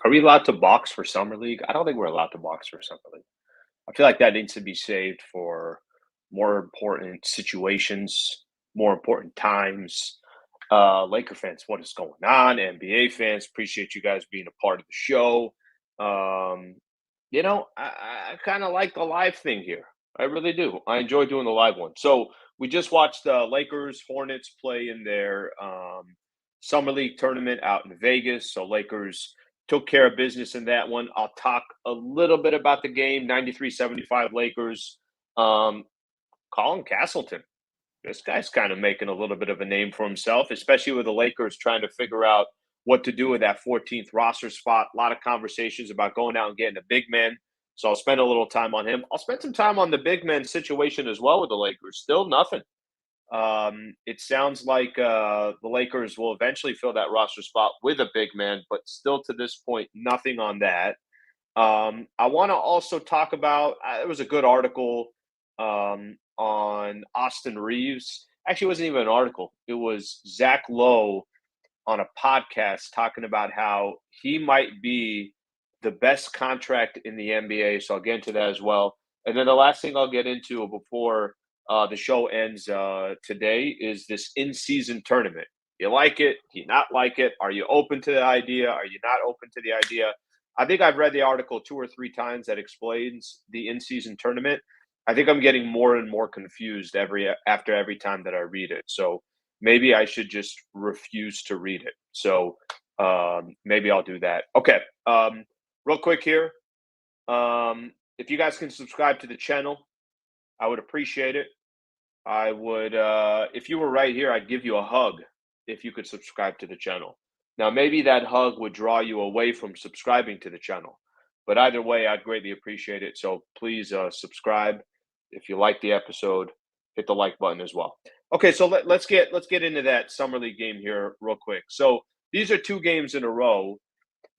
Are we allowed to box for summer league? I don't think we're allowed to box for summer league. I feel like that needs to be saved for more important situations, more important times. Laker fans, what is going on? NBA fans, appreciate you guys being a part of the show. Um, I kind of like the live thing here. I really do. I enjoy doing the live one. So we just watched the Lakers Hornets play in their summer league tournament out in Vegas. So Lakers took care of business in that one. I'll talk a little bit about the game. 93-75 Lakers. Um, Colin Castleton. This guy's kind of making a little bit of a name for himself, especially with the Lakers trying to figure out what to do with that 14th roster spot. A lot of conversations about going out and getting a big man. So I'll spend a little time on him. I'll spend some time on the big man situation as well with the Lakers. Still nothing. It sounds like the Lakers will eventually fill that roster spot with a big man, but still to this point, nothing on that. I want to also talk about there was a good article on Austin Reaves. Actually, it wasn't even an article. It was Zach Lowe on a podcast talking about how he might be the best contract in the NBA. So I'll get into that as well. And then the last thing I'll get into before the show ends today is this in-season tournament. You like it? Do you not like it? Are you open to the idea? Are you not open to the idea? I think I've read the article 2 or 3 times that explains the in-season tournament. I think I'm getting more and more confused after every time that I read it. So maybe I should just refuse to read it. So maybe I'll do that. Okay. Real quick here. If you guys can subscribe to the channel, I would appreciate it. I would, if you were right here, I'd give you a hug if you could subscribe to the channel. Now, maybe that hug would draw you away from subscribing to the channel, but either way, I'd greatly appreciate it. So please subscribe. If you like the episode, hit the like button as well. Okay, so let's get into that summer league game here real quick. So these are 2 games in a row.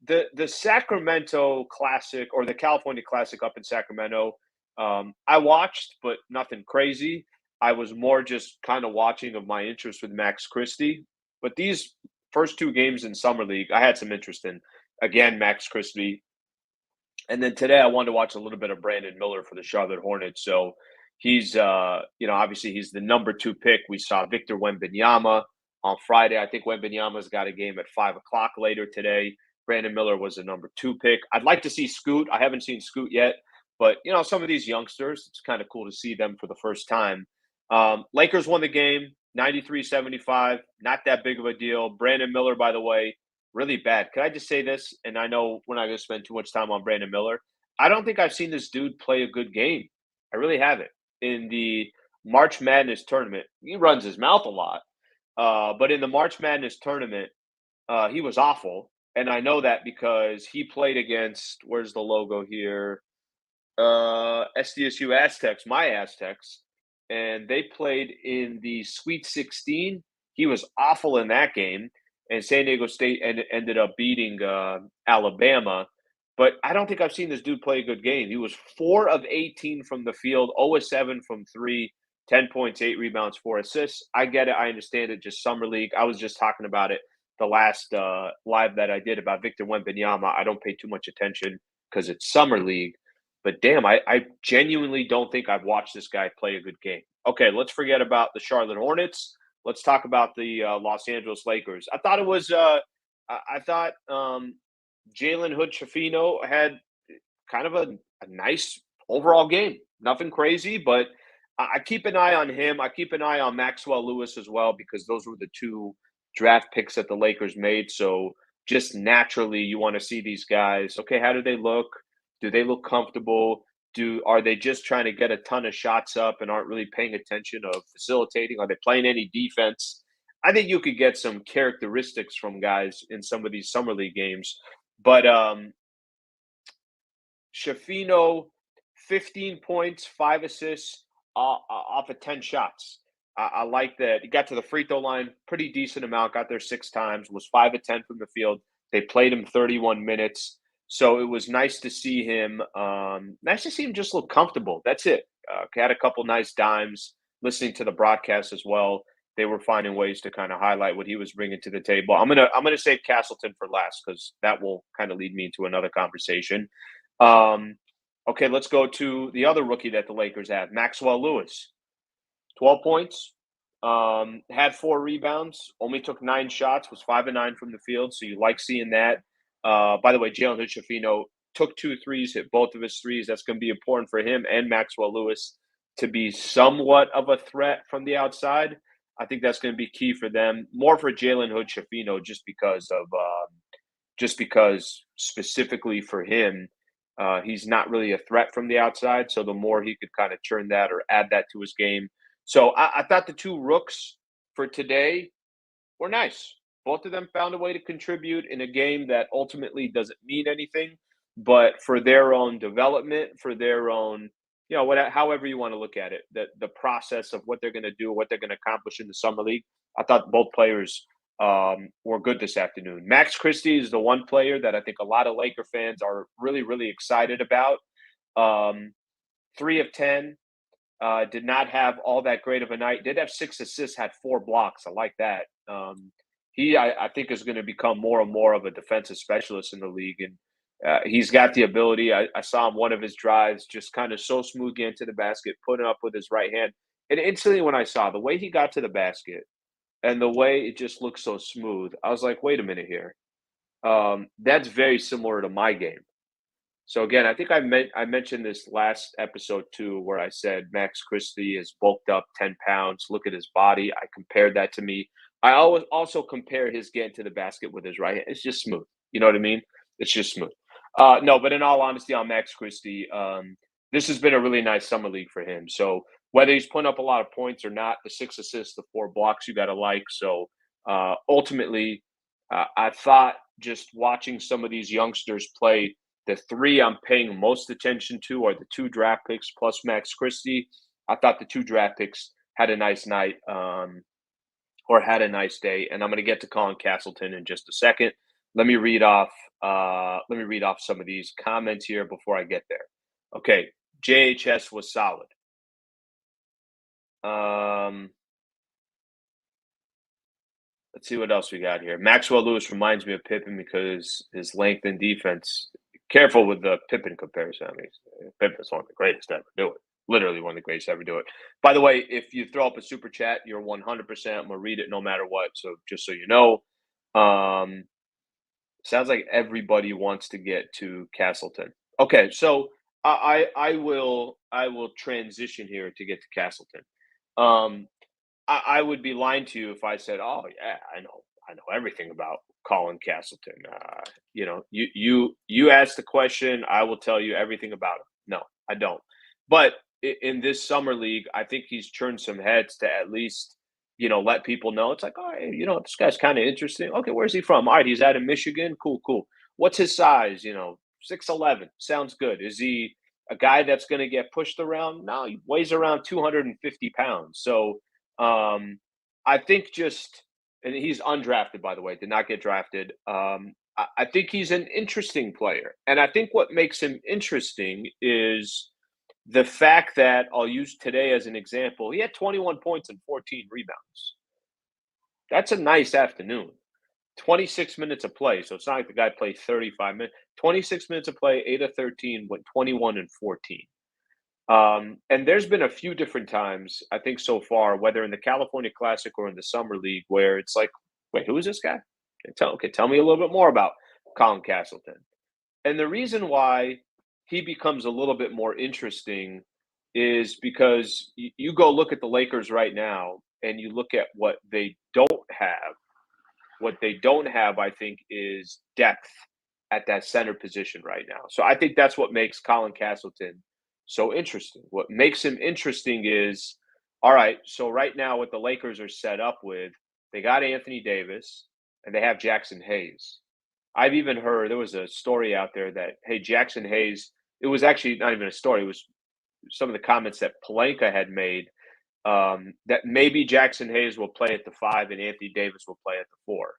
The Sacramento Classic or the California Classic up in Sacramento, I watched, but nothing crazy. I was more just kind of watching of my interest with Max Christie. But these first 2 games in summer league, I had some interest in. Again, Max Christie, and then today I wanted to watch a little bit of Brandon Miller for the Charlotte Hornets. So he's, obviously he's the number 2 pick. We saw Victor Wembanyama on Friday. I think Wembanyama's got a game at 5 o'clock later today. Brandon Miller was the number 2 pick. I'd like to see Scoot. I haven't seen Scoot yet, but some of these youngsters, it's kind of cool to see them for the first time. Lakers won the game, 93-75. Not that big of a deal. Brandon Miller, by the way, really bad. Can I just say this? And I know we're not going to spend too much time on Brandon Miller. I don't think I've seen this dude play a good game. I really haven't. In the March Madness tournament, he runs his mouth a lot. But in the March Madness tournament, he was awful. And I know that because he played against, where's the logo here? SDSU Aztecs, my Aztecs. And they played in the Sweet 16. He was awful in that game. And San Diego State ended up beating Alabama. But I don't think I've seen this dude play a good game. He was 4 of 18 from the field, 0 of 7 from 3, 10 points, 8 rebounds, 4 assists. I get it. I understand it. Just summer league. I was just talking about it the last live that I did about Victor Wembanyama. I don't pay too much attention because it's summer league. But damn, I genuinely don't think I've watched this guy play a good game. Okay, let's forget about the Charlotte Hornets. Let's talk about the Los Angeles Lakers. I thought it was Jalen Hood-Schifino had kind of a nice overall game. Nothing crazy, but I keep an eye on him. I keep an eye on Maxwell Lewis as well because those were the 2 draft picks that the Lakers made. So just naturally, you want to see these guys. Okay, how do they look? Do they look comfortable? Are they just trying to get a ton of shots up and aren't really paying attention of facilitating? Are they playing any defense? I think you could get some characteristics from guys in some of these summer league games. But Schifino, 15 points, 5 assists off of 10 shots. I like that. He got to the free throw line, pretty decent amount, got there 6 times, was 5 of 10 from the field. They played him 31 minutes. So it was nice to see him. Nice to see him just look comfortable. That's it. Had a couple nice dimes. Listening to the broadcast as well, they were finding ways to kind of highlight what he was bringing to the table. I'm gonna save Castleton for last because that will kind of lead me into another conversation. Um, okay, let's go to the other rookie that the Lakers have, Maxwell Lewis. 12 points, had 4 rebounds, only took 9 shots, was 5 of 9 from the field. So you like seeing that. By the way, Jalen Hood-Schifino took 2 threes, hit both of his threes. That's going to be important for him and Maxwell Lewis to be somewhat of a threat from the outside. I think that's going to be key for them. More for Jalen Hood-Schifino, just because specifically for him, he's not really a threat from the outside. So the more he could kind of churn that or add that to his game. So I thought the 2 rooks for today were nice. Both of them found a way to contribute in a game that ultimately doesn't mean anything, but for their own development, for their own, however you want to look at it, the process of what they're going to do, what they're going to accomplish in the summer league. I thought both players were good this afternoon. Max Christie is the one player that I think a lot of Laker fans are really, really excited about. 3 of 10. Did not have all that great of a night. Did have 6 assists, had 4 blocks. I like that. I think, is going to become more and more of a defensive specialist in the league, and he's got the ability. I saw him one of his drives, just kind of so smooth getting to the basket, putting up with his right hand, and instantly when I saw the way he got to the basket and the way it just looked so smooth, I was like, wait a minute here. That's very similar to my game. So again, I think I mentioned this last episode too, where I said Max Christie is bulked up 10 pounds. Look at his body. I compared that to me. I always also compare his getting to the basket with his right hand. It's just smooth. You know what I mean? It's just smooth. No, but in all honesty, on Max Christie, this has been a really nice summer league for him. So whether he's putting up a lot of points or not, the 6 assists, the 4 blocks, you got to like. So ultimately, I thought just watching some of these youngsters play, the 3 I'm paying most attention to are the 2 draft picks plus Max Christie. I thought the 2 draft picks had a nice night, or had a nice day, and I'm going to get to Colin Castleton in just a second. Let me read off. Let me read off some of these comments here before I get there. Okay, JHS was solid. Let's see what else we got here. Maxwell Lewis reminds me of Pippen because his length and defense. Careful with the Pippen comparison. I mean, Pippen's one of the greatest to ever do it. Literally one of the greatest to ever do it. By the way, if you throw up a super chat, you're 100%. I'm gonna read it no matter what. So just so you know, sounds like everybody wants to get to Castleton. Okay, so I will transition here to get to Castleton. I would be lying to you if I said, "Oh yeah, I know everything about Colin Castleton." You asked the question, I will tell you everything about him. No, I don't. But in this summer league, I think he's turned some heads to at least let people know. It's like, oh, hey, this guy's kind of interesting. Okay, where's he from? All right, he's out of Michigan. Cool, cool. What's his size? 6'11". Sounds good. Is he a guy that's going to get pushed around? No, he weighs around 250 pounds. So I think and he's undrafted, by the way, did not get drafted. I think he's an interesting player. And I think what makes him interesting is the fact that I'll use today as an example. He had 21 points and 14 rebounds. That's a nice afternoon. 26 minutes of play. So it's not like the guy played 35 minutes. 26 minutes of play, 8 of 13, went 21 and 14. And there's been a few different times, I think, so far, whether in the California Classic or in the Summer League, where it's like, wait, who is this guy? Tell me a little bit more about Colin Castleton. And the reason why he becomes a little bit more interesting is because you go look at the Lakers right now and you look at what they don't have. What they don't have, I think, is depth at that center position right now. So I think that's what makes Colin Castleton so interesting. What makes him interesting is, all right, so right now what the Lakers are set up with, they got Anthony Davis and they have Jackson Hayes. I've even heard there was a story out there that, hey, Jackson Hayes, it was actually not even a story. It was some of the comments that Pelinka had made, that maybe Jackson Hayes will play at the 5 and Anthony Davis will play at the 4.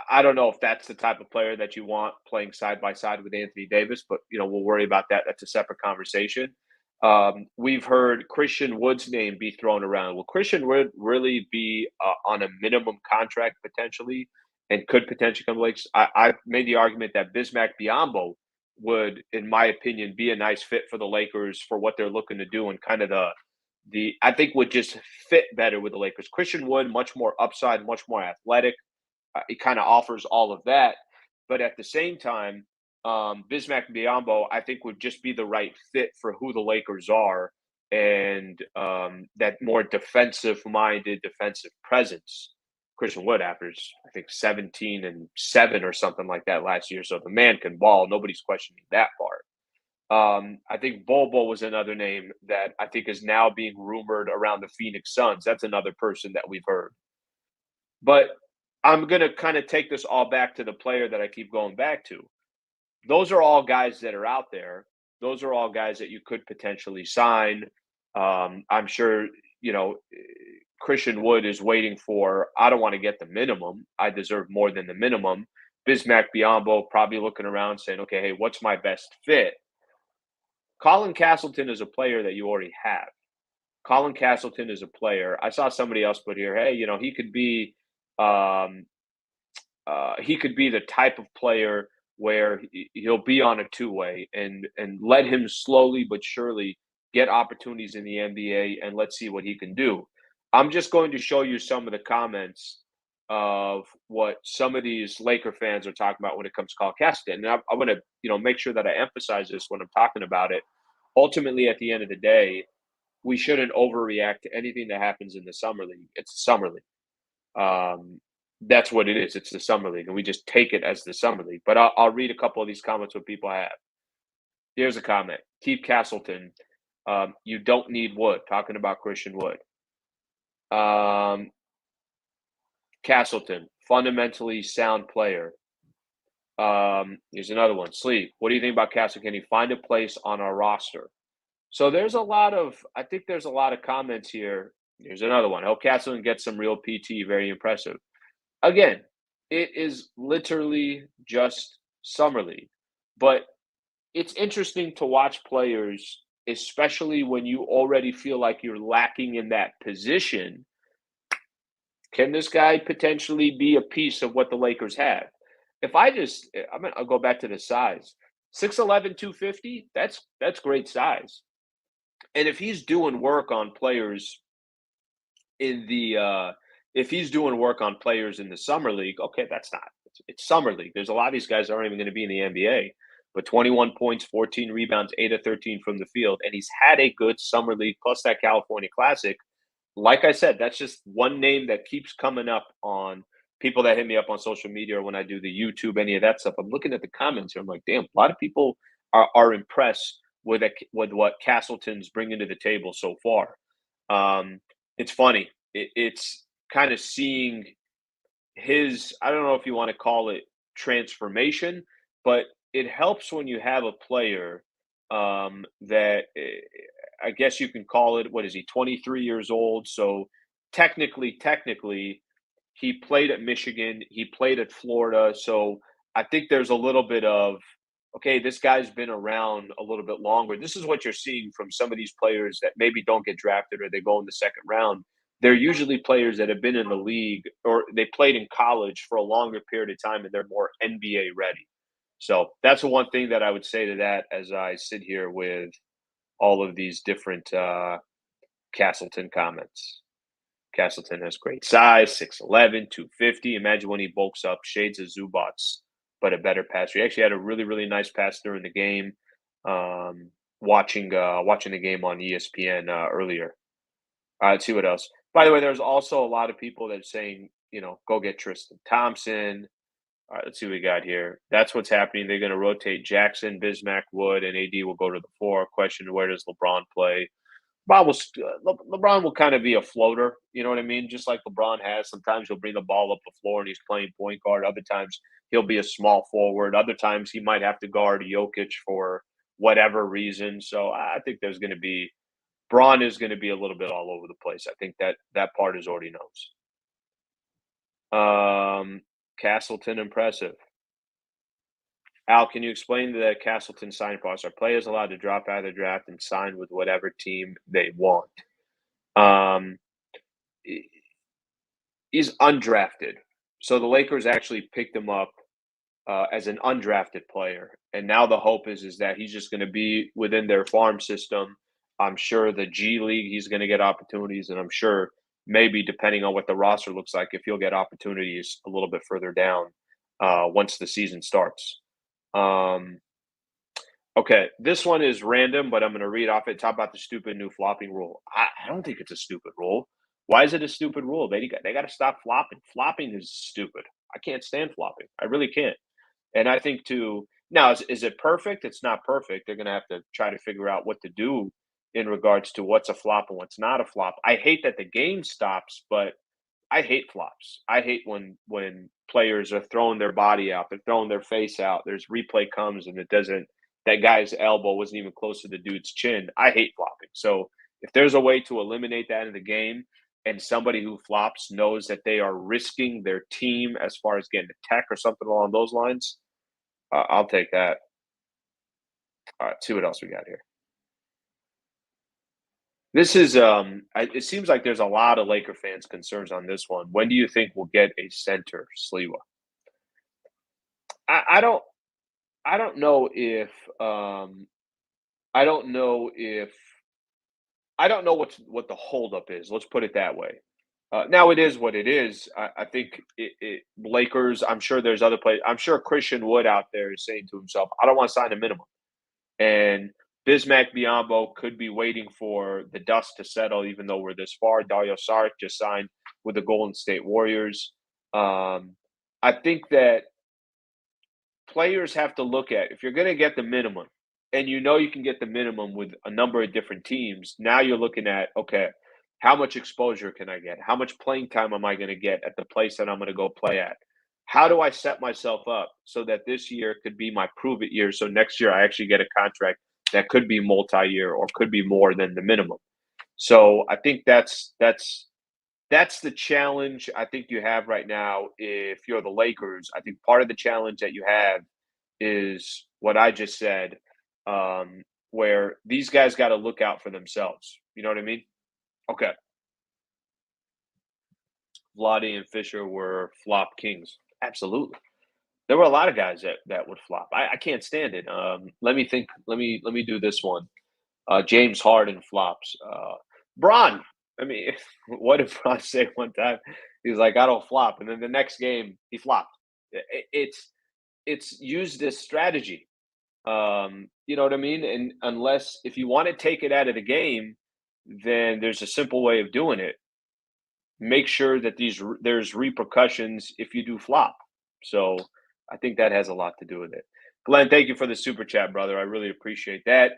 I don't know if that's the type of player that you want playing side by side with Anthony Davis, but we'll worry about that. That's a separate conversation. We've heard Christian Wood's name be thrown around. Will Christian Wood really be on a minimum contract potentially, and could potentially come to Lakers? I made the argument that Bismack Biyombo would, in my opinion, be a nice fit for the Lakers for what they're looking to do, and kind of the I think would just fit better with the Lakers. Christian Wood, much more upside, much more athletic. It kind of offers all of that, but at the same time, Bismack Biyombo, I think, would just be the right fit for who the Lakers are, and that more defensive-minded defensive presence. Christian Wood averaged, I think, 17 and 7 or something like that last year, so the man can ball. Nobody's questioning that part. I think Bobo was another name that I think is now being rumored around the Phoenix Suns. That's another person that we've heard. But I'm going to kind of take this all back to the player that I keep going back to. Those are all guys that are out there. Those are all guys that you could potentially sign. I'm sure, you know, Christian Wood is waiting for, I don't want to get the minimum. I deserve more than the minimum. Bismack Biyombo probably looking around saying, okay, hey, what's my best fit? Colin Castleton is a player that you already have. Colin Castleton is a player. I saw somebody else put here, hey, you know, um, he could be the type of player where he'll be on a two-way, and let him slowly but surely get opportunities in the NBA, and let's see what he can do. I'm just going to show you some of the comments of what some of these Laker fans are talking about when it comes to Colin Castleton. And I want to, make sure that I emphasize this when I'm talking about it. Ultimately, at the end of the day, we shouldn't overreact to anything that happens in the summer league. It's the summer league. That's what it is. It's the summer league, and we just take it as the summer league. But I'll read a couple of these comments what people have. Here's a comment. Keith Castleton, you don't need Wood. Talking about Christian Wood. Castleton, fundamentally sound player. Here's another one. Sleep. What do you think about Castleton? Can he find a place on our roster? So I think there's a lot of comments here. Here's another one. Oh, Castleton gets some real PT. Very impressive. Again, it is literally just summer league, but it's interesting to watch players, especially when you already feel like you're lacking in that position. Can this guy potentially be a piece of what the Lakers have? If I'll go back to the size. 6'11", 250, that's great size. And if he's doing work on players in the if he's doing work on players in the summer league, okay, it's summer league. There's a lot of these guys that aren't even going to be in the NBA. But 21 points, 14 rebounds, 8 of 13 from the field, and he's had a good summer league plus that California Classic. Like I said, that's just one name that keeps coming up on people that hit me up on social media or when I do the YouTube, any of that stuff. I'm looking at the comments here. I'm like, damn, a lot of people are impressed with what Castleton's bringing to the table so far. It's funny. It's kind of seeing his, I don't know if you want to call it transformation, but it helps when you have a player that I guess you can call it, what is he, 23 years old? So technically, he played at Michigan, he played at Florida. So I think there's a little bit of, okay, this guy's been around a little bit longer. This is what you're seeing from some of these players that maybe don't get drafted or they go in the second round. They're usually players that have been in the league or they played in college for a longer period of time and they're more NBA ready. So that's the one thing that I would say to that as I sit here with all of these different Castleton comments. Castleton has great size, 6'11", 250. Imagine when he bulks up, shades of Zubats, but a better passer. He actually had a really, really nice pass during the game. Watching the game on ESPN earlier. Let's see what else. By the way, there's also a lot of people that are saying, go get Tristan Thompson. All right, let's see what we got here. That's what's happening. They're going to rotate Jackson, Bismack, Wood, and AD will go to the 4. Question, where does LeBron play? LeBron will kind of be a floater, you know what I mean? Just like LeBron has. Sometimes he'll bring the ball up the floor and he's playing point guard. Other times he'll be a small forward. Other times he might have to guard Jokic for whatever reason. So I think Braun is going to be a little bit all over the place. I think that part is already knows. Castleton, impressive. Al, can you explain the Castleton sign process? Are players allowed to drop out of the draft and sign with whatever team they want? Um, he- he's undrafted, so the Lakers actually picked him up as an undrafted player, and now the hope is that he's just going to be within their farm system. I'm sure the G League he's going to get opportunities, and I'm sure maybe depending on what the roster looks like, if he'll get opportunities a little bit further down once the season starts. Um, Okay, this one is random, but I'm going to read off it. Talk about the stupid new flopping rule. I don't think it's a stupid rule. Why is it a stupid rule? They got to stop flopping. Flopping is stupid. I can't stand flopping. I really can't. And I think to now is it perfect? It's not perfect. They're going to have to try to figure out what to do in regards to what's a flop and what's not a flop. I hate that the game stops, but I hate flops. I hate when players are throwing their body out, they're throwing their face out. There's replay comes and it doesn't. That guy's elbow wasn't even close to the dude's chin. I hate flopping. So if there's a way to eliminate that in the game, and somebody who flops knows that they are risking their team as far as getting a tech or something along those lines, I'll take that. All right, see what else we got here. This is it seems like there's a lot of Laker fans concerns on this one. When do you think we'll get a center, Sliwa? I don't I don't know if I don't know if I don't know what the holdup is. Let's put it that way. Now it is what it is. I think Lakers. I'm sure there's other players. I'm sure Christian Wood out there is saying to himself, "I don't want to sign a minimum." And Bismack Biyombo could be waiting for the dust to settle, even though we're this far. Dario Saric just signed with the Golden State Warriors. Um, I think that players have to look at if you're going to get the minimum, and you know you can get the minimum with a number of different teams. Now you're looking at okay, how much exposure can I get? How much playing time am I going to get at the place that I'm going to go play at? How do I set myself up so that this year could be my prove it year? So next year I actually get a contract that could be multi-year or could be more than the minimum. So I think that's the challenge I think you have right now if you're the Lakers. I think part of the challenge that you have is what I just said, where these guys got to look out for themselves. You know what I mean? Okay. Vlade and Fisher were flop kings. Absolutely. There were a lot of guys that would flop. I can't stand it. Let me think. Let me do this one. James Harden flops. Bron. I mean, what did Bron say one time? He was like, "I don't flop," and then the next game he flopped. It's used this strategy. You know what I mean? And unless if you want to take it out of the game, then there's a simple way of doing it. Make sure that there's repercussions if you do flop. So I think that has a lot to do with it. Glenn, thank you for the super chat, brother. I really appreciate that.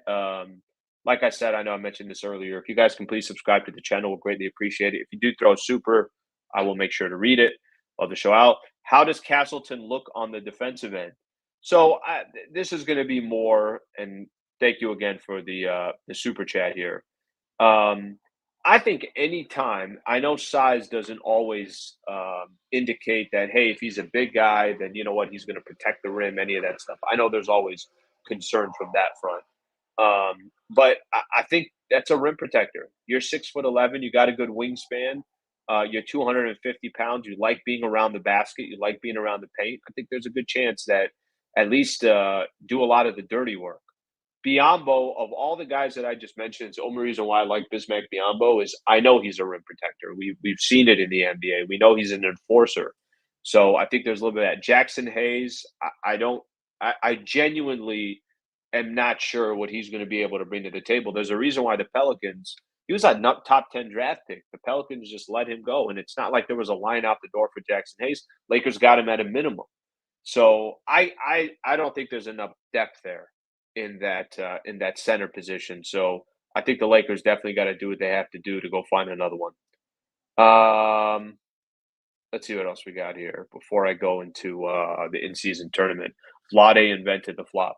Like I said, I know I mentioned this earlier. If you guys can please subscribe to the channel, we'll greatly appreciate it. If you do throw a super, I will make sure to read it. Love the show out. How does Castleton look on the defensive end? So this is going to be more, and thank you again for the super chat here. Um, I think anytime I know size doesn't always indicate that, hey, if he's a big guy, then you know what, he's going to protect the rim, any of that stuff. I know there's always concern from that front. But I think that's a rim protector. You're 6'11", you got a good wingspan. You're 250 pounds. You like being around the basket. You like being around the paint. I think there's a good chance that at least do a lot of the dirty work. Biombo, of all the guys that I just mentioned, it's the only reason why I like Bismack Biombo is I know he's a rim protector. We've seen it in the NBA. We know he's an enforcer. So I think there's a little bit of that. Jackson Hayes, I don't I genuinely am not sure what he's going to be able to bring to the table. There's a reason why the Pelicans, he was a top 10 draft pick. The Pelicans just let him go. And it's not like there was a line out the door for Jackson Hayes. Lakers got him at a minimum. So I don't think there's enough depth there in that center position. So I think the Lakers definitely got to do what they have to do to go find another one. Um, let's see what else we got here before I go into the in-season tournament. Vlade invented the flop.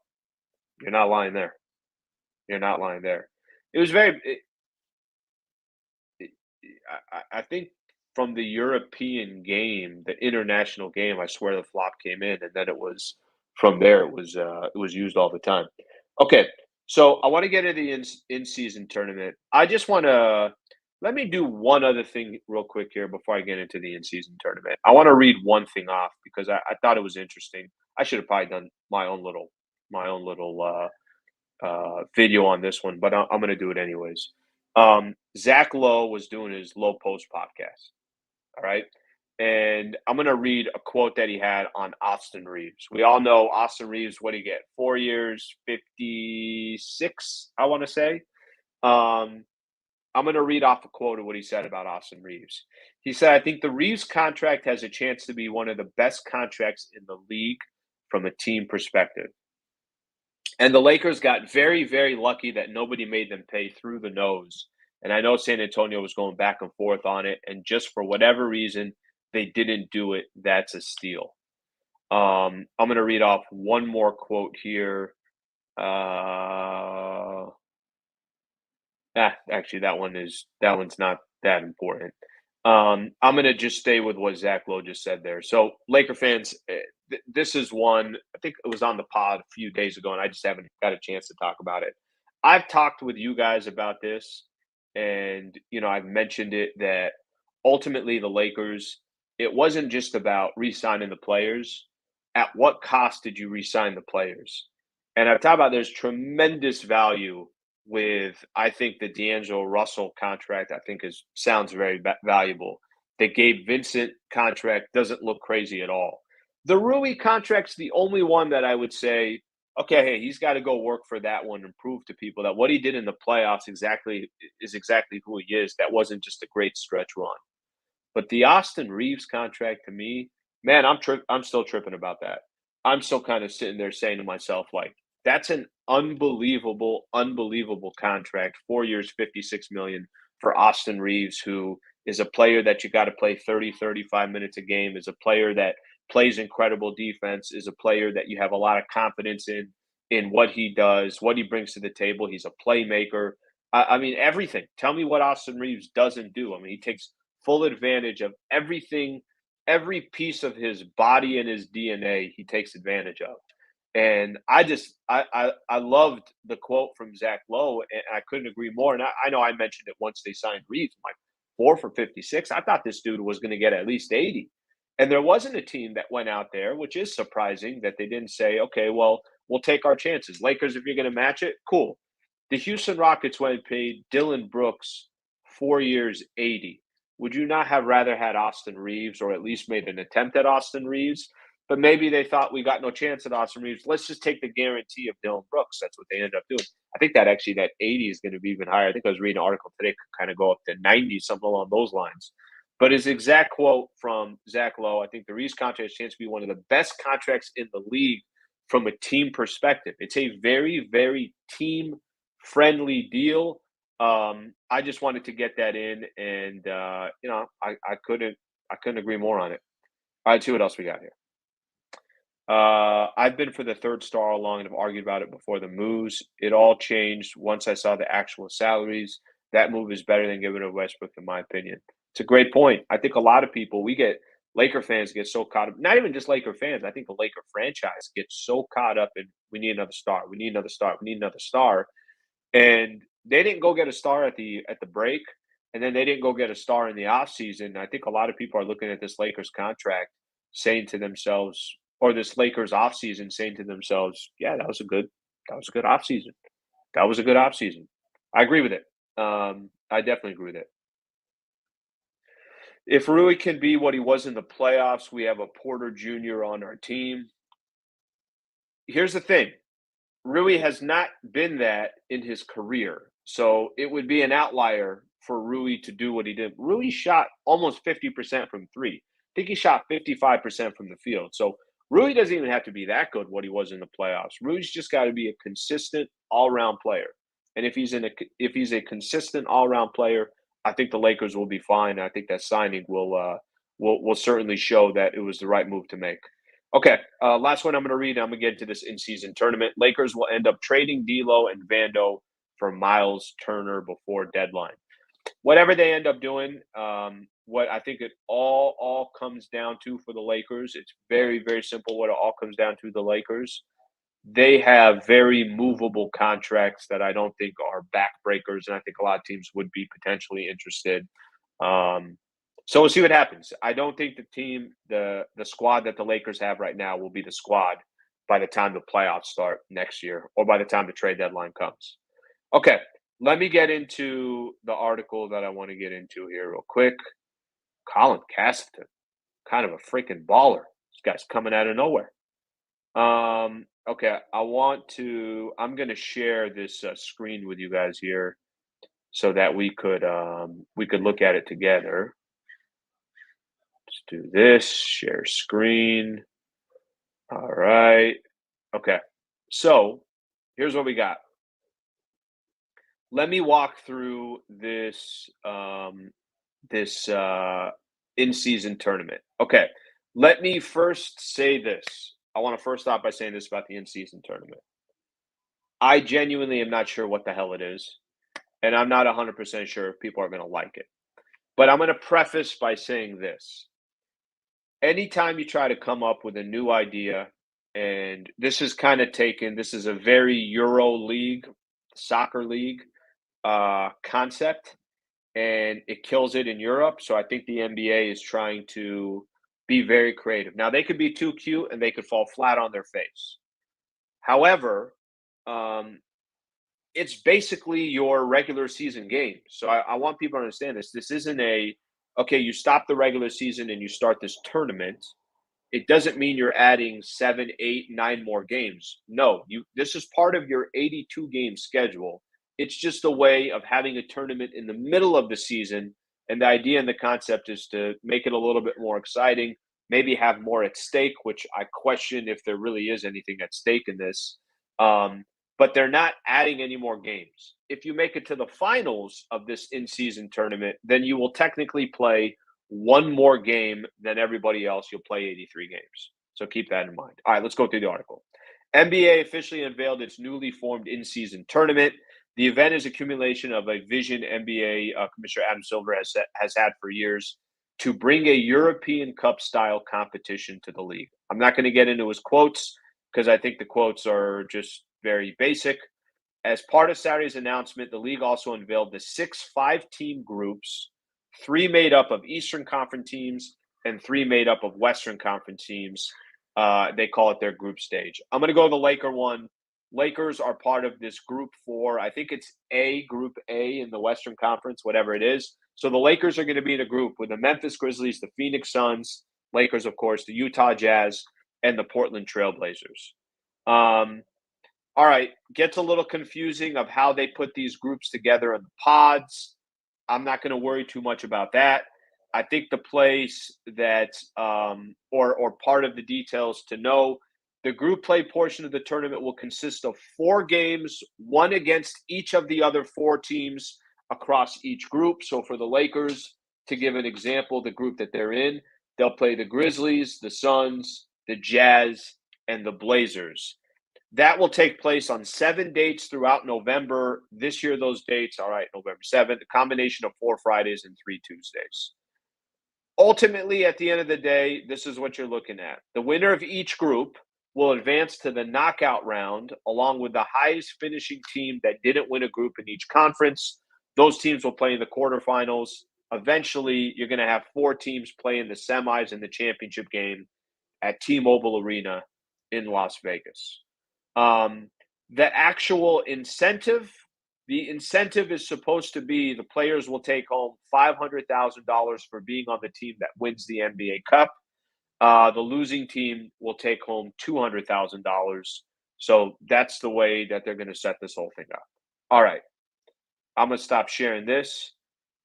You're not lying there. You're not lying there. It was very. It, I think from the European game, the international game, I swear the flop came in, and then it was from there, it was used all the time. Okay, so I want to get into the in-season tournament. I just want to let me do one other thing real quick here before I get into the in-season tournament. I want to read one thing off because I thought it was interesting. I should have probably done my own little video on this one, but I'm going to do it anyways. Zach Lowe was doing his Low Post podcast. All right. And I'm going to read a quote that he had on Austin Reaves. We all know Austin Reaves, what did he get? 4 years, 56, I want to say. Um, I'm going to read off a quote of what he said about Austin Reaves. He said, I think the Reaves contract has a chance to be one of the best contracts in the league from a team perspective. And the Lakers got very, very lucky that nobody made them pay through the nose. And I know San Antonio was going back and forth on it. And just for whatever reason, they didn't do it. That's a steal. I'm going to read off one more quote here. Actually, that one's not that important. I'm going to just stay with what Zach Lowe just said there. So, Laker fans, this is one. I think it was on the pod a few days ago, and I just haven't got a chance to talk about it. I've talked with you guys about this, and I've mentioned it that ultimately the Lakers. It wasn't just about re-signing the players. At what cost did you re-sign the players? And I've talked about there's tremendous value with I think the D'Angelo Russell contract. I think sounds very valuable. The Gabe Vincent contract doesn't look crazy at all. The Rui contract's the only one that I would say, okay, hey, he's got to go work for that one and prove to people that what he did in the playoffs is exactly who he is. That wasn't just a great stretch run. But the Austin Reaves contract to me, man, I'm still tripping about that. I'm still kind of sitting there saying to myself, like, that's an unbelievable, unbelievable contract. 4 years, 56 million for Austin Reaves, who is a player that you got to play 30, 35 minutes a game, is a player that plays incredible defense, is a player that you have a lot of confidence in what he does, what he brings to the table. He's a playmaker. I mean, everything. Tell me what Austin Reaves doesn't do. I mean, he takes full advantage of everything, every piece of his body and his DNA, he takes advantage of. And I loved the quote from Zach Lowe, and I couldn't agree more. And I know I mentioned it once they signed Reaves, like 4 for 56. I thought this dude was going to get at least 80. And there wasn't a team that went out there, which is surprising that they didn't say, okay, well, we'll take our chances. Lakers, if you're going to match it, cool. The Houston Rockets went and paid Dylan Brooks 4 years, 80. Would you not have rather had Austin Reaves or at least made an attempt at Austin Reaves? But maybe they thought we got no chance at Austin Reaves. Let's just take the guarantee of Dylan Brooks. That's what they ended up doing. I think that 80 is going to be even higher. I think I was reading an article today, could kind of go up to 90, something along those lines. But his exact quote from Zach Lowe, I think the Reaves contract has a chance to be one of the best contracts in the league from a team perspective. It's a very, very team-friendly deal. I just wanted to get that in, and I couldn't agree more on it. All right, see what else we got here. I've been for the third star all along and have argued about it before the moves. It all changed once I saw the actual salaries. That move is better than giving it to Westbrook, in my opinion. It's a great point. I think a lot of people, Laker fans get so caught up, not even just Laker fans, I think the Laker franchise gets so caught up in we need another star, we need another star, we need another star. And they didn't go get a star at the break, and then they didn't go get a star in the offseason. I think a lot of people are looking at this Lakers contract saying to themselves, or this Lakers offseason saying to themselves, yeah, that was a good offseason. That was a good offseason. I agree with it. I definitely agree with it. If Rui can be what he was in the playoffs, we have a Porter Jr. on our team. Here's the thing. Rui has not been that in his career. So it would be an outlier for Rui to do what he did. Rui shot almost 50% from three. I think he shot 55% from the field. So Rui doesn't even have to be that good what he was in the playoffs. Rui's just got to be a consistent all-around player. And if he's a consistent all-around player, I think the Lakers will be fine. I think that signing will certainly show that it was the right move to make. Okay, last one I'm going to read. I'm going to get into this in-season tournament. Lakers will end up trading D'Lo and Vando for Miles Turner before deadline. whatever they end up doing, what I think it all comes down to for the Lakers, it's very, very simple what it all comes down to, the Lakers. They have very movable contracts that I don't think are backbreakers, and I think a lot of teams would be potentially interested. Um, so we'll see what happens. I don't think the squad that the Lakers have right now will be the squad by the time the playoffs start next year or by the time the trade deadline comes. Okay, let me get into the article that I want to get into here real quick. Colin Castleton, kind of a freaking baller. This guy's coming out of nowhere. Okay, I'm going to share this screen with you guys here so that we could look at it together. Let's do this, share screen. All right. Okay. So, here's what we got. Let me walk through this in-season tournament. Okay. Let me first say this. I want to first start by saying this about the in-season tournament. I genuinely am not sure what the hell it is, and I'm not 100% sure if people are going to like it. But I'm going to preface by saying this. Anytime you try to come up with a new idea, and this is a very Euro league, soccer league concept, and it kills it in Europe. So I think the NBA is trying to be very creative. Now, they could be too cute and they could fall flat on their face. However, um, it's basically your regular season game. So I want people to understand this. This isn't okay, you stop the regular season and you start this tournament. It doesn't mean you're adding 7, 8, 9 more games. No, this is part of your 82 game schedule. It's just a way of having a tournament in the middle of the season. And the idea and the concept is to make it a little bit more exciting, maybe have more at stake, which I question if there really is anything at stake in this. But they're not adding any more games. If you make it to the finals of this in-season tournament, then you will technically play one more game than everybody else. You'll play 83 games. So keep that in mind. All right, let's go through the article. NBA officially unveiled its newly formed in-season tournament. The event is accumulation of a vision NBA Commissioner Adam Silver has had for years to bring a European Cup-style competition to the league. I'm not going to get into his quotes because I think the quotes are just very basic. As part of Saturday's announcement, the league also unveiled the 6 5-team groups, 3 made up of Eastern Conference teams and 3 made up of Western Conference teams. They call it their group stage. I'm going to go the Laker one. Lakers are part of this group 4. I think it's Group A in the Western Conference, whatever it is. So the Lakers are going to be in a group with the Memphis Grizzlies, the Phoenix Suns, Lakers, of course, the Utah Jazz, and the Portland Trailblazers. All right, gets a little confusing of how they put these groups together in the pods. I'm not going to worry too much about that. I think the place that or part of the details to know, the group play portion of the tournament will consist of 4 games, one against each of the other 4 teams across each group. So for the Lakers, to give an example, the group that they're in, they'll play the Grizzlies, the Suns, the Jazz, and the Blazers. That will take place on 7 dates throughout November. This year, those dates, all right, November 7th, a combination of 4 Fridays and 3 Tuesdays. Ultimately, at the end of the day, this is what you're looking at. The winner of each group will advance to the knockout round, along with the highest finishing team that didn't win a group in each conference. Those teams will play in the quarterfinals. Eventually, you're going to have 4 teams play in the semis and the championship game at T-Mobile Arena in Las Vegas. The actual incentive, the incentive is supposed to be the players will take home $500,000 for being on the team that wins the NBA Cup. The losing team will take home $200,000. So that's the way that they're going to set this whole thing up. All right. I'm going to stop sharing this.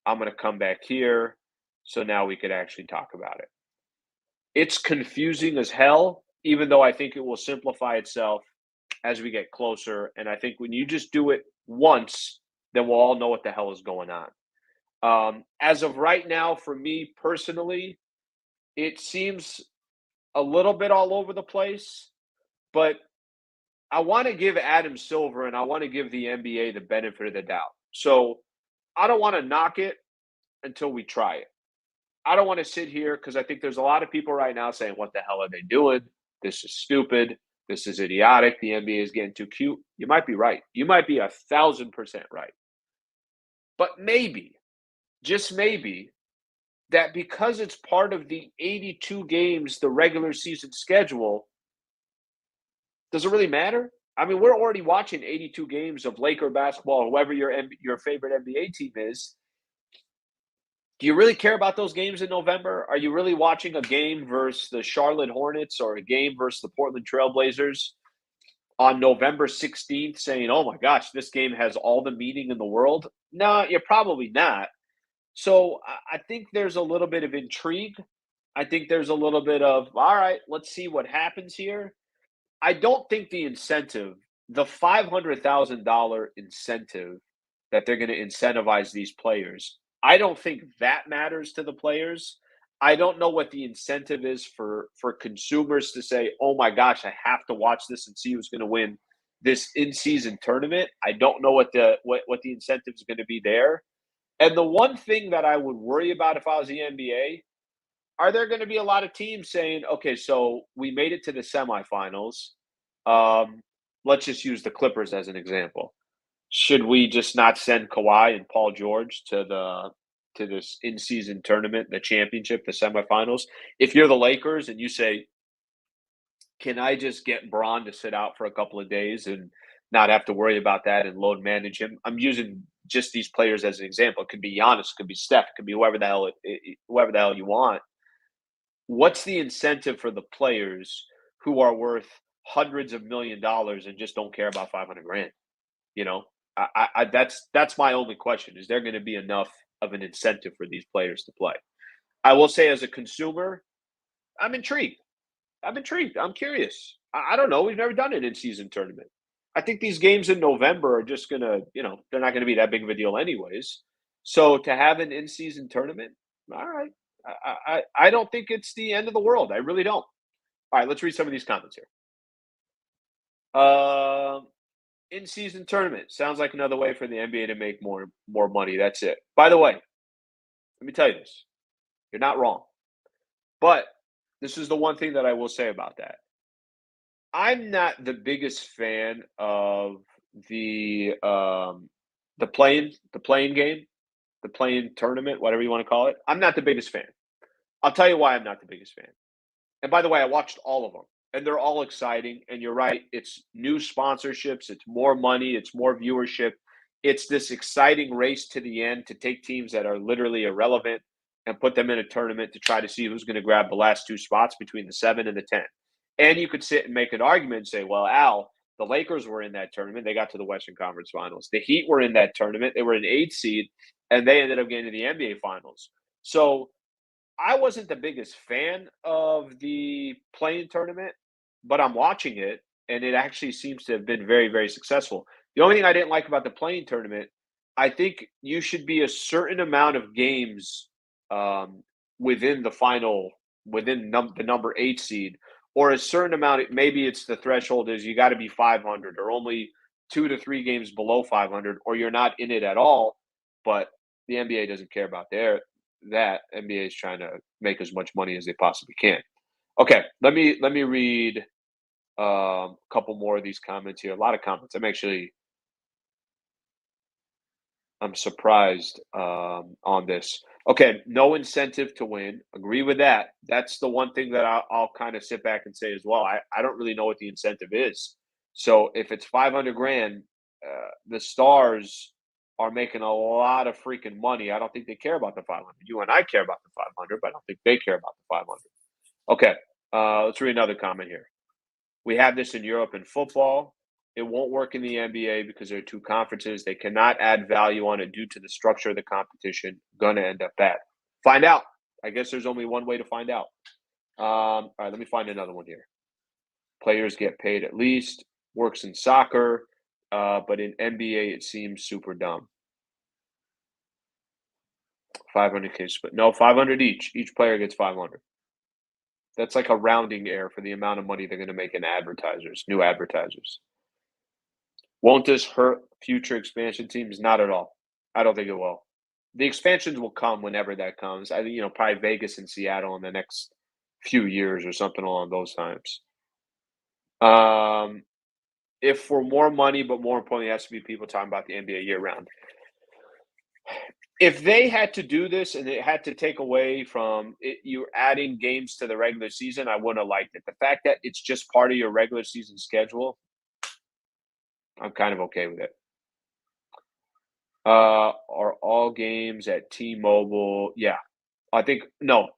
I'm going to come back here. So now we could actually talk about it. It's confusing as hell, even though I think it will simplify itself as we get closer. And I think when you just do it once, then we'll all know what the hell is going on. As of right now, for me personally, it seems a little bit all over the place, but I want to give Adam Silver and I want to give the NBA the benefit of the doubt. So I don't want to knock it until we try it. I don't want to sit here because I think there's a lot of people right now saying, "What the hell are they doing? This is stupid. This is idiotic. The NBA is getting too cute." You might be right. You might be 1,000% right. But maybe, just maybe, that because it's part of the 82 games, the regular season schedule, does it really matter? I mean, we're already watching 82 games of Laker basketball, whoever your favorite NBA team is. Do you really care about those games in November? Are you really watching a game versus the Charlotte Hornets or a game versus the Portland Trailblazers on November 16th saying, "Oh my gosh, this game has all the meaning in the world"? No, you're probably not. So I think there's a little bit of intrigue. I think there's a little bit of, all right, let's see what happens here. I don't think the $500,000 incentive that they're going to incentivize these players, I don't think that matters to the players. I don't know what the incentive is for consumers to say, "Oh my gosh, I have to watch this and see who's going to win this in-season tournament." I don't know what the incentive is going to be there. And the one thing that I would worry about if I was the NBA, are there going to be a lot of teams saying, "Okay, so we made it to the semifinals. Um, let's just use the Clippers as an example. Should we just not send Kawhi and Paul George to this in-season tournament, the championship, the semifinals?" If you're the Lakers and you say, "Can I just get Braun to sit out for a couple of days and not have to worry about that and load manage him?" I'm using just these players as an example. It could be Giannis, it could be Steph, it could be whoever the hell you want. What's the incentive for the players who are worth hundreds of $1,000,000 and just don't care about 500 grand? You know, that's my only question. Is there going to be enough of an incentive for these players to play? I will say, as a consumer, I'm intrigued. I'm intrigued. I'm curious. I don't know. We've never done an in-season tournament. I think these games in November are just gonna, they're not gonna be that big of a deal anyways. So to have an in-season tournament, all right. I don't think it's the end of the world. I really don't. All right, let's read some of these comments here. Um, In-season tournament sounds like another way for the NBA to make more money. That's it. By the way, let me tell you this: you're not wrong. But this is the one thing that I will say about that. I'm not the biggest fan of the um the playing game, the playing tournament, whatever you want to call it. I'm not the biggest fan. I'll tell you why I'm not the biggest fan. And by the way, I watched all of them, and they're all exciting. And you're right, it's new sponsorships, it's more money, it's more viewership. It's this exciting race to the end to take teams that are literally irrelevant and put them in a tournament to try to see who's going to grab the last two spots between the 7 and the 10. And you could sit and make an argument and say, "Well, Al, the Lakers were in that tournament. They got to the Western Conference Finals. The Heat were in that tournament. They were an 8 seed, and they ended up getting to the NBA Finals." So I wasn't the biggest fan of the playing tournament, but I'm watching it, and it actually seems to have been very, very successful. The only thing I didn't like about the playing tournament, I think you should be a certain amount of games um, within the final, within the number 8 seed, or a certain amount. Maybe it's the threshold is you got to be 500, or only 2 to 3 games below 500, or you're not in it at all. But the NBA doesn't care about that. NBA is trying to make as much money as they possibly can. Okay, let me read a couple more of these comments here. A lot of comments. I'm surprised on this. Okay, no incentive to win. Agree with that. That's the one thing that I'll kind of sit back and say as well. I don't really know what the incentive is. So if it's 500 grand, the stars are making a lot of freaking money. I don't think they care about the 500. You and I care about the 500, but I don't think they care about the 500. Okay, let's read another comment here. We have this in Europe in football. It won't work in the NBA because there are two conferences. They cannot add value on it due to the structure of the competition. Gonna end up bad. Find out. I guess there's only one way to find out. All right, let me find another one here. Players get paid at least. Works in soccer, but in NBA it seems super dumb. 500K split. No, 500 each. Each player gets 500. That's like a rounding error for the amount of money they're going to make in advertisers, new advertisers. Won't this hurt future expansion teams? Not at all. I don't think it will. the expansions will come whenever that comes. I think, probably Vegas and Seattle in the next few years or something along those times. Um, if for more money, but more importantly, it has to be people talking about the NBA year round. If they had to do this and it had to take away from it, you adding games to the regular season, I wouldn't have liked it. The fact that it's just part of your regular season schedule, I'm kind of okay with it. Are all games at T-Mobile? Yeah, I think no.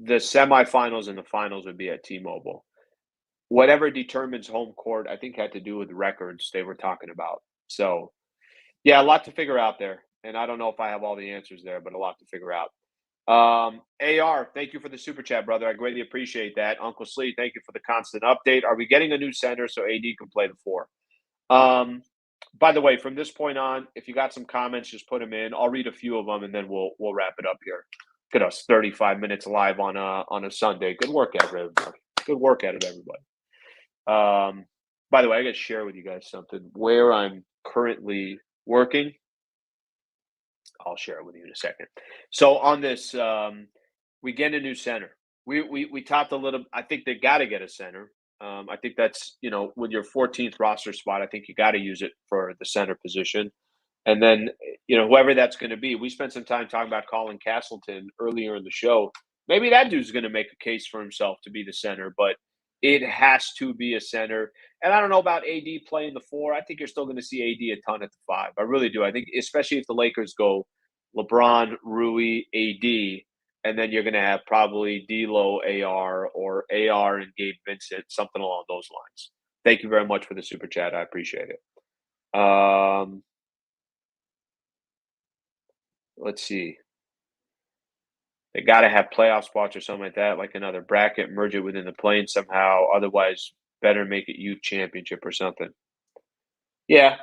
The semifinals and the finals would be at T-Mobile. Whatever determines home court, I think had to do with records they were talking about. So, yeah, a lot to figure out there, and I don't know if I have all the answers there, but a lot to figure out. AR, thank you for the super chat, brother. I greatly appreciate that. Uncle Slee, thank you for the constant update. Are we getting a new center so AD can play the four? By the way, from this point on, if you got some comments, just put them in. I'll read a few of them, and then we'll wrap it up here. Look at us, 35 minutes live on a Sunday. Good work at it, everybody. Good work at it, everybody. By the way, I got to share with you guys something. Where I'm currently working, I'll share it with you in a second. So on this, we get a new center. We talked a little. I think they got to get a center. I think that's with your 14th roster spot. I think you got to use it for the center position, and then whoever that's going to be. We spent some time talking about Colin Castleton earlier in the show. Maybe that dude's going to make a case for himself to be the center, but it has to be a center. And I don't know about AD playing the four. I think you're still going to see AD a ton at the five. I really do. I think especially if the Lakers go LeBron, Rui, AD, and then you're going to have probably D'Lo, AR, or AR and Gabe Vincent, something along those lines. Thank you very much for the super chat. I appreciate it. Let's see. They got to have playoff spots or something like that, like another bracket, merge it within the plane somehow. Otherwise, better make it youth championship or something. Yeah.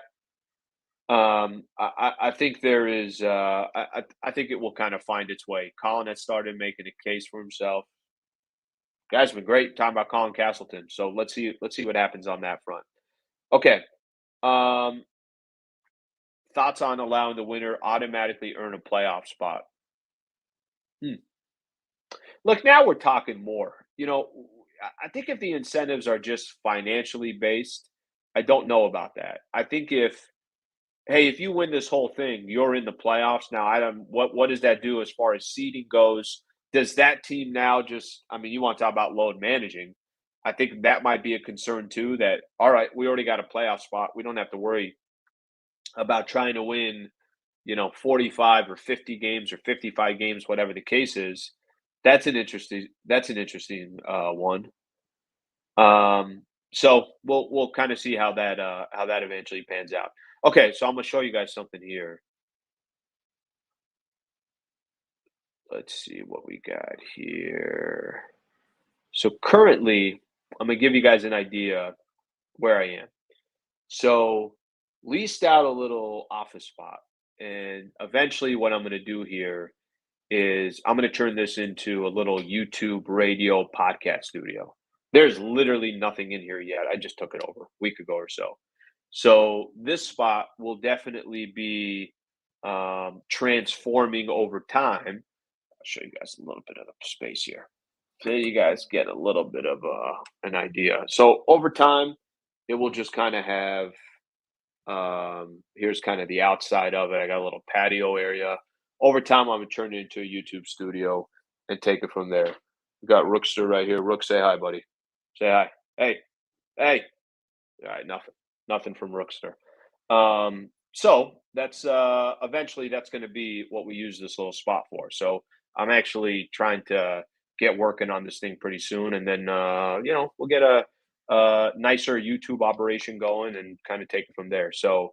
I think there is. I think it will kind of find its way. Colin has started making a case for himself. Guys been great talking about Colin Castleton. So let's see. Let's see what happens on that front. Okay. Um, thoughts on allowing the winner automatically earn a playoff spot? Hmm. Look, now we're talking more. I think if the incentives are just financially based, I don't know about that. I think if hey, if you win this whole thing, you're in the playoffs. Now, I don't what does that do as far as seeding goes? Does that team now just I mean, you want to talk about load managing. I think that might be a concern too that all right, we already got a playoff spot. We don't have to worry about trying to win, 45 or 50 games or 55 games, whatever the case is. That's an interesting one. So we'll kind of see how that eventually pans out. Okay, so I'm gonna show you guys something here. Let's see what we got here. So currently, I'm gonna give you guys an idea where I am. So leased out a little office spot, and eventually, what I'm gonna do here is I'm gonna turn this into a little YouTube radio podcast studio. There's literally nothing in here yet. I just took it over a week ago or so. So this spot will definitely be transforming over time. I'll show you guys a little bit of the space here. So you guys get a little bit of an idea. So over time, it will just kind of have. Here's kind of the outside of it. I got a little patio area. Over time, I'm gonna turn it into a YouTube studio and take it from there. We got Rookster right here. Rook, say hi, buddy. Say hi. Hey, hey. All right, nothing from Rookster. So that's eventually that's going to be what we use this little spot for. So I'm actually trying to get working on this thing pretty soon, and then we'll get a nicer YouTube operation going and kind of take it from there. So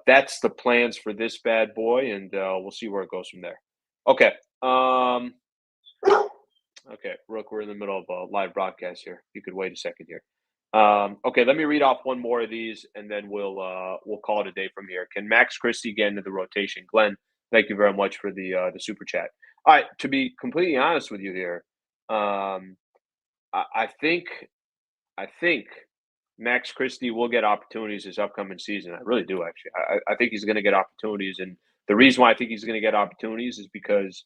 that's the plans for this bad boy, and we'll see where it goes from there. Okay. Okay, Rook, we're in the middle of a live broadcast here. You could wait a second here. Okay, let me read off one more of these, and then we'll call it a day from here. Can Max Christie get into the rotation? Glenn, thank you very much for the super chat. All right, to be completely honest with you here, I think Max Christie will get opportunities this upcoming season. I really do, actually. I think he's going to get opportunities, and The reason why I think he's going to get opportunities is because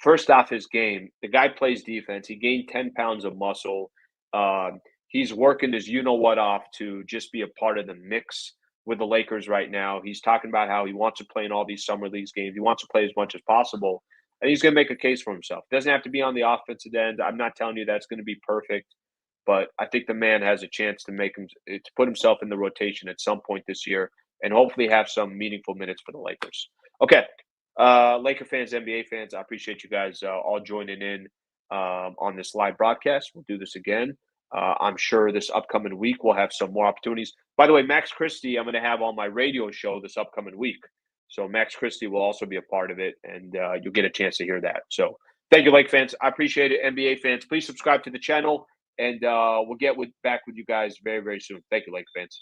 first off, his game, the guy plays defense. He gained 10 pounds of muscle. He's working his you know what off to just be a part of the mix with the Lakers right now. He's talking about how he wants to play in all these summer leagues games. He wants to play as much as possible. And he's going to make a case for himself. Doesn't have to be on the offensive end. I'm not telling you that's going to be perfect, but I think the man has a chance to put himself in the rotation at some point this year and hopefully have some meaningful minutes for the Lakers. Okay, Laker fans, NBA fans, I appreciate you guys all joining in on this live broadcast. We'll do this again. I'm sure this upcoming week we'll have some more opportunities. By the way, Max Christie, I'm going to have on my radio show this upcoming week. So Max Christie will also be a part of it, and you'll get a chance to hear that. So thank you, Lake fans. I appreciate it. NBA fans, please subscribe to the channel, and we'll get back with you guys very, very soon. Thank you, Lake fans.